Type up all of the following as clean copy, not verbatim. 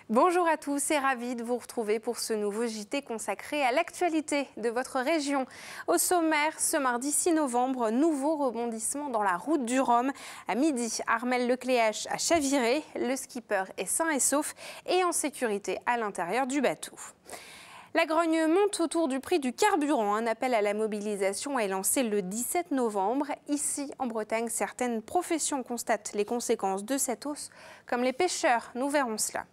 Bonjour à tous et ravi de vous retrouver pour ce nouveau JT consacré à l'actualité de votre région. Au sommaire, ce mardi 6 novembre, nouveau rebondissement dans la route du Rhum. À midi, Armel-Lecléache a chaviré. Le skipper est sain et sauf et en sécurité à l'intérieur du bateau. La grogne monte autour du prix du carburant. Un appel à la mobilisation est lancé le 17 novembre. Ici, en Bretagne, certaines professions constatent les conséquences de cette hausse, comme les pêcheurs. Nous verrons cela.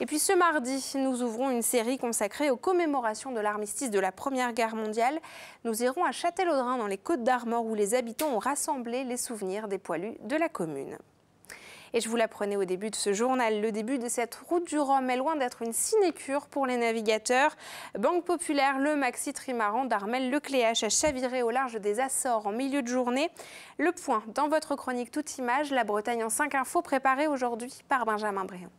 Et puis ce mardi, nous ouvrons une série consacrée aux commémorations de l'armistice de la Première Guerre mondiale. Nous irons à Châtellerault dans les Côtes-d'Armor où les habitants ont rassemblé les souvenirs des poilus de la commune. Et je vous l'apprenais au début de ce journal, le début de cette route du Rhum est loin d'être une sinécure pour les navigateurs. Banque Populaire, le maxi trimaran d'Armel-Lecléache a chaviré au large des Açores en milieu de journée. Le point dans votre chronique Toute Image, la Bretagne en 5 infos préparée aujourd'hui par Benjamin Bréant.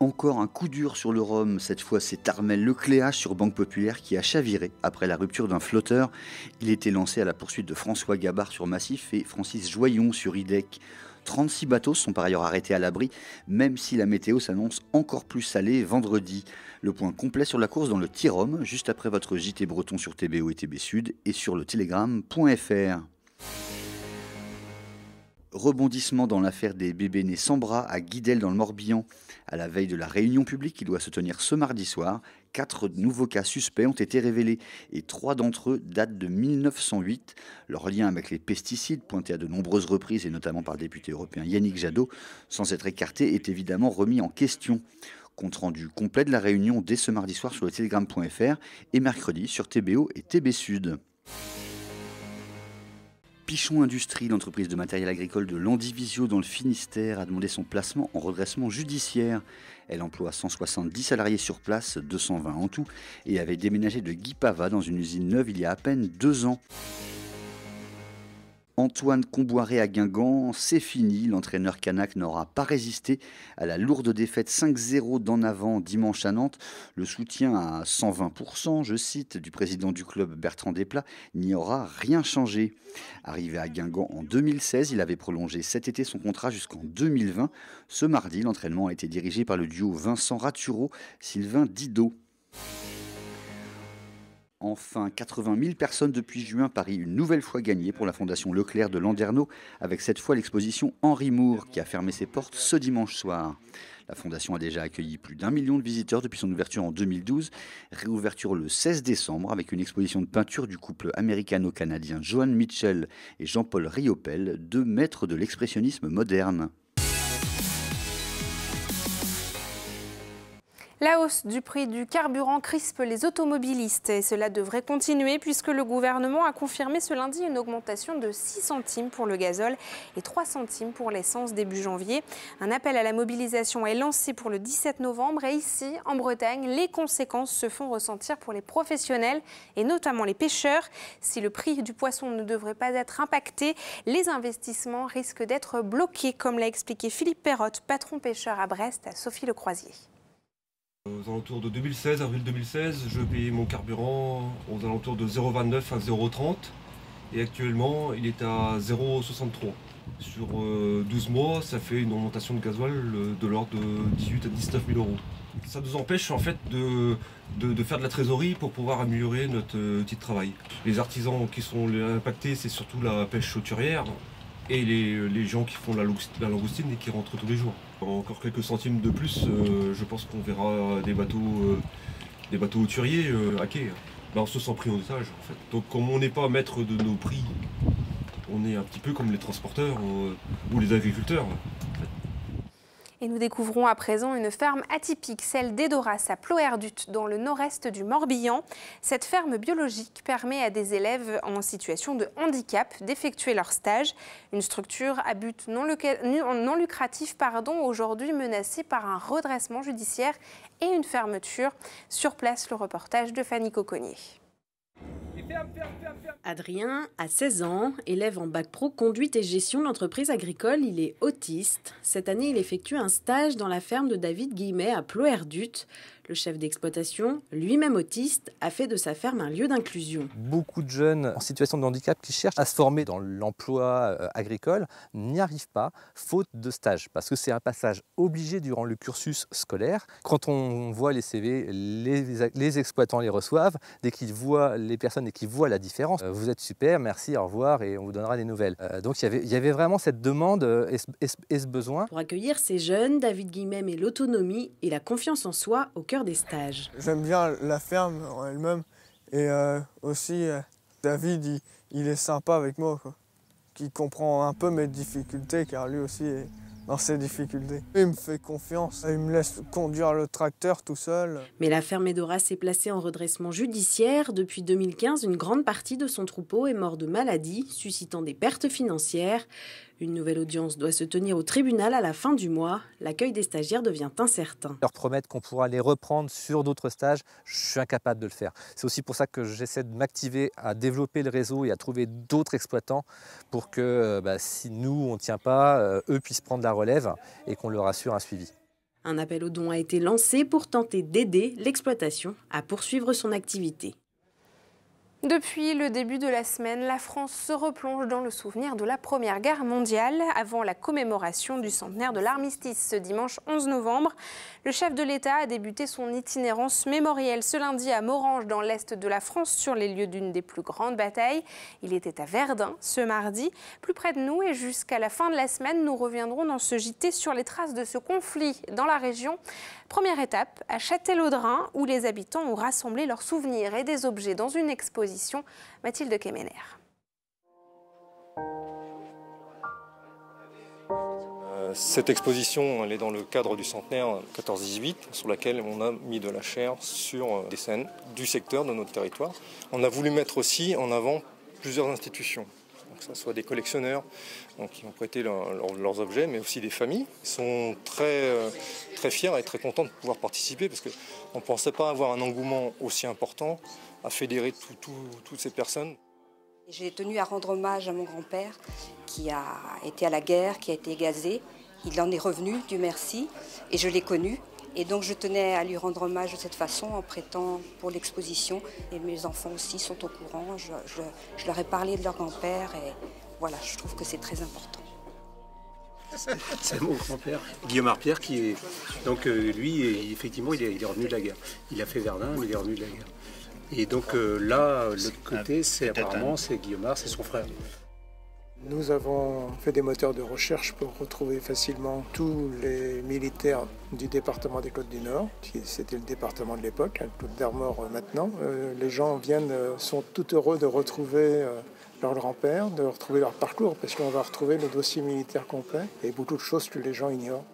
Encore un coup dur sur le Rhum, cette fois c'est Armel-Lecléache sur Banque Populaire qui a chaviré après la rupture d'un flotteur. Il était lancé à la poursuite de François Gabard sur Massif et Francis Joyon sur Idec. 36 bateaux sont par ailleurs arrêtés à l'abri, même si la météo s'annonce encore plus salée vendredi. Le point complet sur la course dans le Tirrhum, juste après votre JT breton sur TBO et TB Sud et sur le telegram.fr. Rebondissement dans l'affaire des bébés nés sans bras à Guidel dans le Morbihan. À la veille de la réunion publique qui doit se tenir ce mardi soir, 4 nouveaux cas suspects ont été révélés et 3 d'entre eux datent de 1908. Leur lien avec les pesticides, pointé à de nombreuses reprises et notamment par le député européen Yannick Jadot, sans être écarté, est évidemment remis en question. Compte rendu complet de la réunion dès ce mardi soir sur le telegram.fr et mercredi sur TBO et TB Sud. Pichon Industrie, l'entreprise de matériel agricole de Landivisiau dans le Finistère, a demandé son placement en redressement judiciaire. Elle emploie 170 salariés sur place, 220 en tout, et avait déménagé de Guipava dans une usine neuve il y a à peine 2 ans. Antoine Comboiré à Guingamp, c'est fini. L'entraîneur kanak n'aura pas résisté à la lourde défaite 5-0 d'en avant dimanche à Nantes. Le soutien à 120%, je cite, du président du club Bertrand Desplat, n'y aura rien changé. Arrivé à Guingamp en 2016, il avait prolongé cet été son contrat jusqu'en 2020. Ce mardi, l'entraînement a été dirigé par le duo Vincent Raturo-Sylvain Didot. Enfin, 80 000 personnes depuis juin, Paris une nouvelle fois gagné pour la Fondation Leclerc de Landerneau, avec cette fois l'exposition Henri Moore qui a fermé ses portes ce dimanche soir. La Fondation a déjà accueilli plus d'1 million de visiteurs depuis son ouverture en 2012, réouverture le 16 décembre avec une exposition de peinture du couple américano-canadien Joan Mitchell et Jean-Paul Riopel, 2 maîtres de l'expressionnisme moderne. La hausse du prix du carburant crispe les automobilistes et cela devrait continuer puisque le gouvernement a confirmé ce lundi une augmentation de 6 centimes pour le gazole et 3 centimes pour l'essence début janvier. Un appel à la mobilisation est lancé pour le 17 novembre et ici, en Bretagne, les conséquences se font ressentir pour les professionnels et notamment les pêcheurs. Si le prix du poisson ne devrait pas être impacté, les investissements risquent d'être bloqués, comme l'a expliqué Philippe Perrotte, patron pêcheur à Brest, à Sophie Le Croisier. Aux alentours de 2016, avril 2016, je payais mon carburant aux alentours de 0,29 à 0,30 et actuellement il est à 0,63. Sur 12 mois, ça fait une augmentation de gasoil de l'ordre de 18 à 19 000 euros. Ça nous empêche en fait de faire de la trésorerie pour pouvoir améliorer notre outil de travail. Les artisans qui sont impactés, c'est surtout la pêche sauturière et les gens qui font la langoustine et qui rentrent tous les jours. Encore quelques centimes de plus, je pense qu'on verra des bateaux hauturiers à quai. On se sent pris en otage en fait. Donc comme on n'est pas maître de nos prix, on est un petit peu comme les transporteurs ou les agriculteurs. En fait. Et nous découvrons à présent une ferme atypique, celle d'Edoras à Ploerdut, dans le nord-est du Morbihan. Cette ferme biologique permet à des élèves en situation de handicap d'effectuer leur stage. Une structure à but non lucratif, aujourd'hui menacée par un redressement judiciaire et une fermeture. Sur place, le reportage de Fanny Coconnier. Adrien a 16 ans, élève en bac pro conduite et gestion d'entreprise agricole, il est autiste. Cette année, il effectue un stage dans la ferme de David Guillemet à Ploerdut. Le chef d'exploitation, lui-même autiste, a fait de sa ferme un lieu d'inclusion. Beaucoup de jeunes en situation de handicap qui cherchent à se former dans l'emploi agricole n'y arrivent pas, faute de stage, parce que c'est un passage obligé durant le cursus scolaire. Quand on voit les CV, les exploitants les reçoivent, dès qu'ils voient les personnes et qu'ils voient la différence. Vous êtes super, merci, au revoir et on vous donnera des nouvelles. Donc il y avait vraiment cette demande et ce besoin. Pour accueillir ces jeunes, David Guillet met l'autonomie et la confiance en soi au cœur des stages. J'aime bien la ferme en elle-même et aussi David, il est sympa avec moi, quoi. Qui comprend un peu mes difficultés car lui aussi est dans ses difficultés. Il me fait confiance, il me laisse conduire le tracteur tout seul. Mais la ferme Medora s'est placée en redressement judiciaire. Depuis 2015, une grande partie de son troupeau est mort de maladie, suscitant des pertes financières. Une nouvelle audience doit se tenir au tribunal à la fin du mois. L'accueil des stagiaires devient incertain. Leur promettre qu'on pourra les reprendre sur d'autres stages, je suis incapable de le faire. C'est aussi pour ça que j'essaie de m'activer à développer le réseau et à trouver d'autres exploitants pour que si nous, on ne tient pas, eux puissent prendre la relève et qu'on leur assure un suivi. Un appel aux dons a été lancé pour tenter d'aider l'exploitation à poursuivre son activité. Depuis le début de la semaine, la France se replonge dans le souvenir de la Première Guerre mondiale. Avant la commémoration du centenaire de l'armistice ce dimanche 11 novembre, le chef de l'État a débuté son itinérance mémorielle ce lundi à Morhange dans l'est de la France sur les lieux d'une des plus grandes batailles. Il était à Verdun ce mardi, plus près de nous, et jusqu'à la fin de la semaine, nous reviendrons dans ce JT sur les traces de ce conflit dans la région. Première étape à Châtellerault, où les habitants ont rassemblé leurs souvenirs et des objets dans une exposition. Mathilde Kemener. Cette exposition, elle est dans le cadre du centenaire 14-18, sur laquelle on a mis de la chair sur des scènes du secteur de notre territoire. On a voulu mettre aussi en avant plusieurs institutions, que ce soit des collectionneurs qui ont prêté leurs objets, mais aussi des familles. Ils sont très fiers et très contents de pouvoir participer parce qu'on ne pensait pas avoir un engouement aussi important à fédérer toutes ces personnes. J'ai tenu à rendre hommage à mon grand-père qui a été à la guerre, qui a été gazé. Il en est revenu, Dieu merci, et je l'ai connu. Et donc je tenais à lui rendre hommage de cette façon en prêtant pour l'exposition. Et mes enfants aussi sont au courant. Je leur ai parlé de leur grand-père et voilà, je trouve que c'est très important. C'est mon grand-père, Guillaume Arpierre, qui est... Donc lui, effectivement, il est revenu de la guerre. Il a fait Verdun, mais il est revenu de la guerre. Et donc là, l'autre côté, apparemment, c'est Guillaume Arpierre, c'est son frère. Nous avons fait des moteurs de recherche pour retrouver facilement tous les militaires du département des Côtes du Nord, c'était le département de l'époque, Côtes d'Armor maintenant. Les gens sont tout heureux de retrouver leur grand-père, de retrouver leur parcours, parce qu'on va retrouver le dossier militaire complet et beaucoup de choses que les gens ignorent.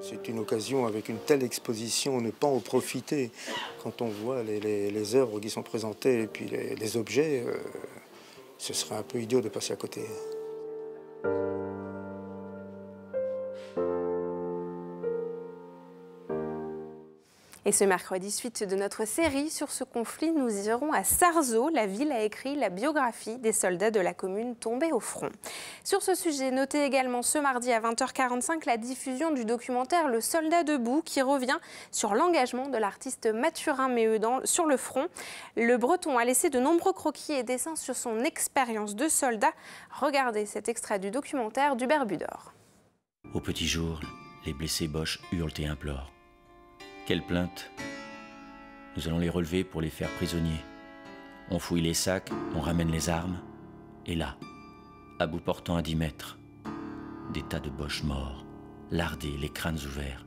C'est une occasion, avec une telle exposition, ne pas en profiter. Quand on voit les œuvres qui sont présentées et puis les objets, ce serait un peu idiot de passer à côté. Et ce mercredi, suite de notre série sur ce conflit, nous irons à Sarzeau. La ville a écrit la biographie des soldats de la commune tombés au front. Sur ce sujet, notez également ce mardi à 20h45 la diffusion du documentaire Le Soldat debout qui revient sur l'engagement de l'artiste Mathurin Méheux sur le front. Le Breton a laissé de nombreux croquis et dessins sur son expérience de soldat. Regardez cet extrait du documentaire d'Hubert Budor. Au petit jour, les blessés Boches hurlent et implorent. Quelle plainte! Nous allons les relever pour les faire prisonniers. On fouille les sacs, on ramène les armes. Et là, à bout portant à 10 mètres, des tas de Boches morts, lardés, les crânes ouverts.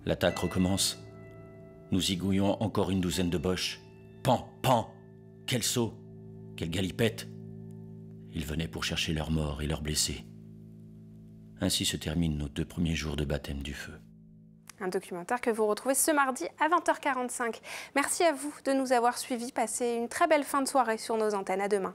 L'attaque recommence. Nous y gouillons encore une douzaine de Boches. Pan, pan! Quel saut! Quelle galipette! Ils venaient pour chercher leurs morts et leurs blessés. Ainsi se terminent nos 2 premiers jours de baptême du feu. Un documentaire que vous retrouvez ce mardi à 20h45. Merci à vous de nous avoir suivis. Passez une très belle fin de soirée sur nos antennes. À demain.